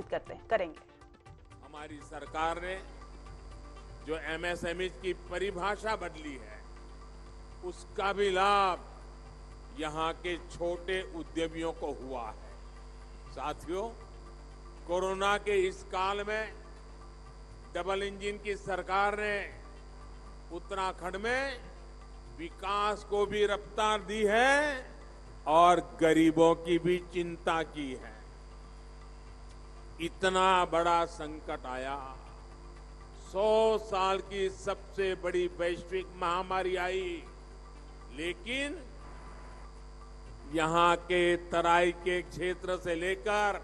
संबोधित करेंगे। हमारी सरकार ने जो एमएसएमई की परिभाषा बदली है, उसका भी लाभ यहां के छोटे उद्यमियों को हुआ है। साथियों, कोरोना के इस काल में डबल इंजन की सरकार ने उत्तराखंड में विकास को भी रफ्तार दी है और गरीबों की भी चिंता की है। इतना बड़ा संकट आया, 100 साल की सबसे बड़ी वैश्विक महामारी आई, लेकिन यहां के तराई के क्षेत्र से लेकर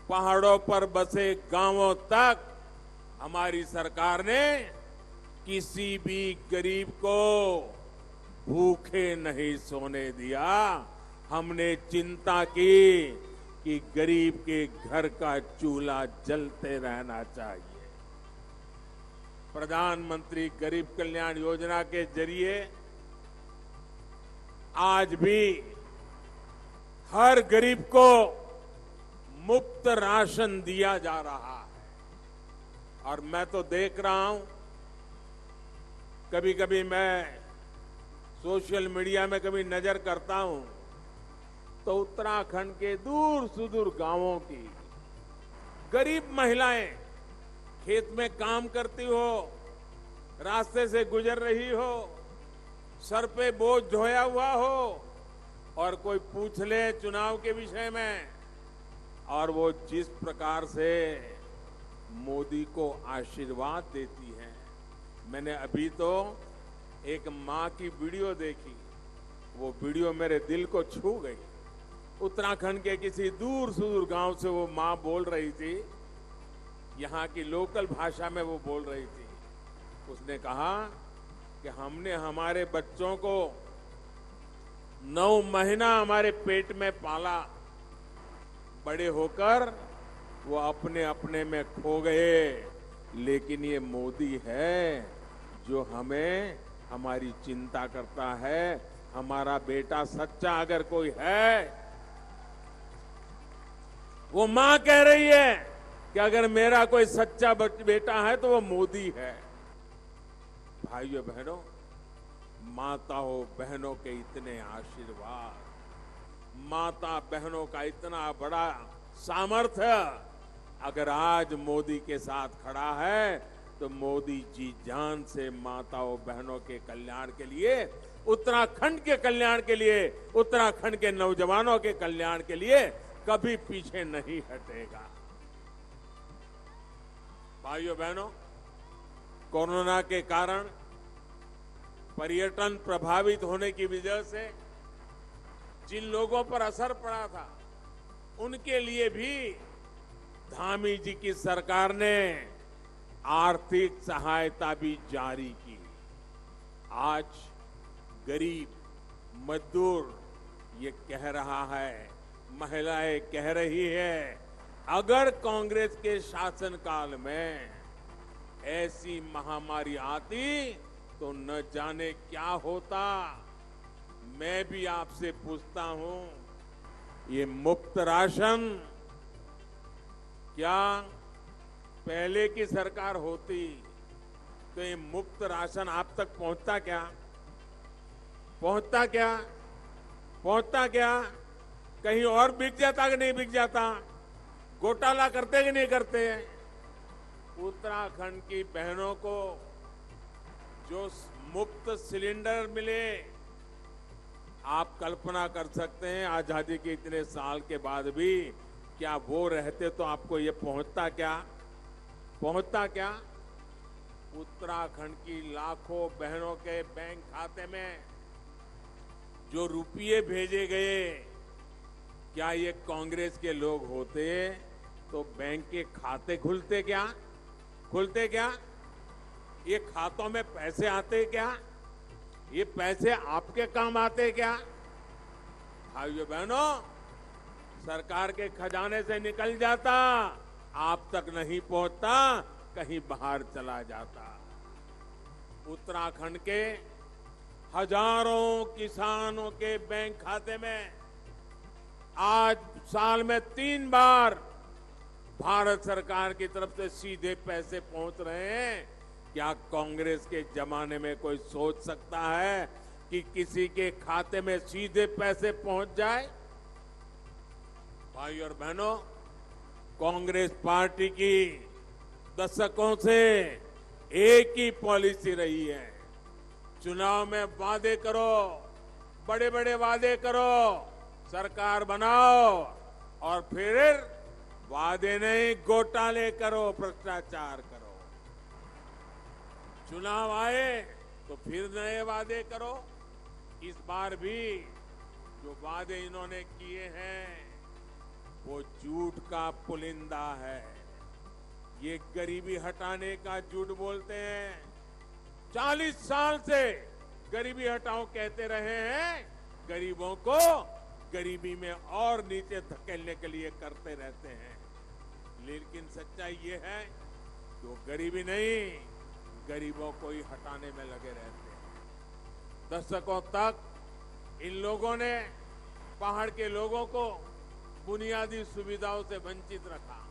पहाड़ों पर बसे गांवों तक हमारी सरकार ने किसी भी गरीब को भूखे नहीं सोने दिया। हमने चिंता की कि गरीब के घर का चूल्हा जलते रहना चाहिए। प्रधानमंत्री गरीब कल्याण योजना के जरिए आज भी हर गरीब को मुफ्त राशन दिया जा रहा है। और मैं तो देख रहा हूं, कभी कभी मैं सोशल मीडिया में कभी नजर करता हूं तो उत्तराखंड के दूर सुदूर गांवों की गरीब महिलाएं खेत में काम करती हो, रास्ते से गुजर रही हो, सर पे बोझ ढोया हुआ हो और कोई पूछ ले चुनाव के विषय में, और वो जिस प्रकार से मोदी को आशीर्वाद देती है। मैंने अभी तो एक मां की वीडियो देखी, वो वीडियो मेरे दिल को छू गई। उत्तराखंड के किसी दूर सुदूर गांव से वो मां बोल रही थी, यहां की लोकल भाषा में वो बोल रही थी। उसने कहा कि हमने हमारे बच्चों को 9 महीना हमारे पेट में पाला, बड़े होकर वो अपने अपने में खो गए, लेकिन ये मोदी है जो हमें हमारी चिंता करता है। हमारा बेटा सच्चा अगर कोई है, वो मां कह रही है कि अगर मेरा कोई सच्चा बेटा है तो वो मोदी है। भाइयों बहनों, माताओं बहनों के इतने आशीर्वाद, माता बहनों का इतना बड़ा सामर्थ्य अगर आज मोदी के साथ खड़ा है तो मोदी जी जान से माताओं बहनों के कल्याण के लिए, उत्तराखंड के कल्याण के लिए, उत्तराखंड के नौजवानों के कल्याण के लिए कभी पीछे नहीं हटेगा। भाइयों बहनों, कोरोना के कारण पर्यटन प्रभावित होने की वजह से जिन लोगों पर असर पड़ा था, उनके लिए भी धामी जी की सरकार ने आर्थिक सहायता भी जारी की। आज गरीब, मजदूर ये कह रहा है, महिलाएं कह रही है, अगर कांग्रेस के शासनकाल में ऐसी महामारी आती तो न जाने क्या होता। मैं भी आपसे पूछता हूं, ये मुफ्त राशन क्या पहले की सरकार होती तो ये मुफ्त राशन आप तक पहुंचता क्या? पहुंचता क्या? पहुंचता क्या? कहीं और बिक जाता कि नहीं बिक जाता? घोटाला करते कि नहीं करते? उत्तराखंड की बहनों को जो मुफ्त सिलेंडर मिले, आप कल्पना कर सकते हैं आजादी के इतने साल के बाद भी क्या वो रहते तो आपको ये पहुंचता क्या? पहुंचता क्या? उत्तराखंड की लाखों बहनों के बैंक खाते में जो रुपये भेजे गए, क्या ये कांग्रेस के लोग होते तो बैंक के खाते खुलते क्या? खुलते क्या? ये खातों में पैसे आते क्या? ये पैसे आपके काम आते क्या? भाइयों बहनों, सरकार के खजाने से निकल जाता, आप तक नहीं पहुंचता, कहीं बाहर चला जाता। उत्तराखंड के हजारों किसानों के बैंक खाते में आज साल में 3 बार भारत सरकार की तरफ से सीधे पैसे पहुंच रहे हैं। क्या कांग्रेस के जमाने में कोई सोच सकता है कि किसी के खाते में सीधे पैसे पहुंच जाए? भाई और बहनों, कांग्रेस पार्टी की दशकों से एक ही पॉलिसी रही है, चुनाव में वादे करो, बड़े बड़े वादे करो, सरकार बनाओ और फिर वादे नहीं घोटाले करो, भ्रष्टाचार करो। चुनाव आए तो फिर नए वादे करो। इस बार भी जो वादे इन्होंने किए हैं वो झूठ का पुलिंदा है। ये गरीबी हटाने का झूठ बोलते हैं। 40 साल से गरीबी हटाओ कहते रहे हैं, गरीबों को गरीबी में और नीचे धकेलने के लिए करते रहते हैं। लेकिन सच्चाई ये है कि वो गरीबी नहीं, गरीबों को ही हटाने में लगे रहते हैं। दशकों तक इन लोगों ने पहाड़ के लोगों को बुनियादी सुविधाओं से वंचित रखा।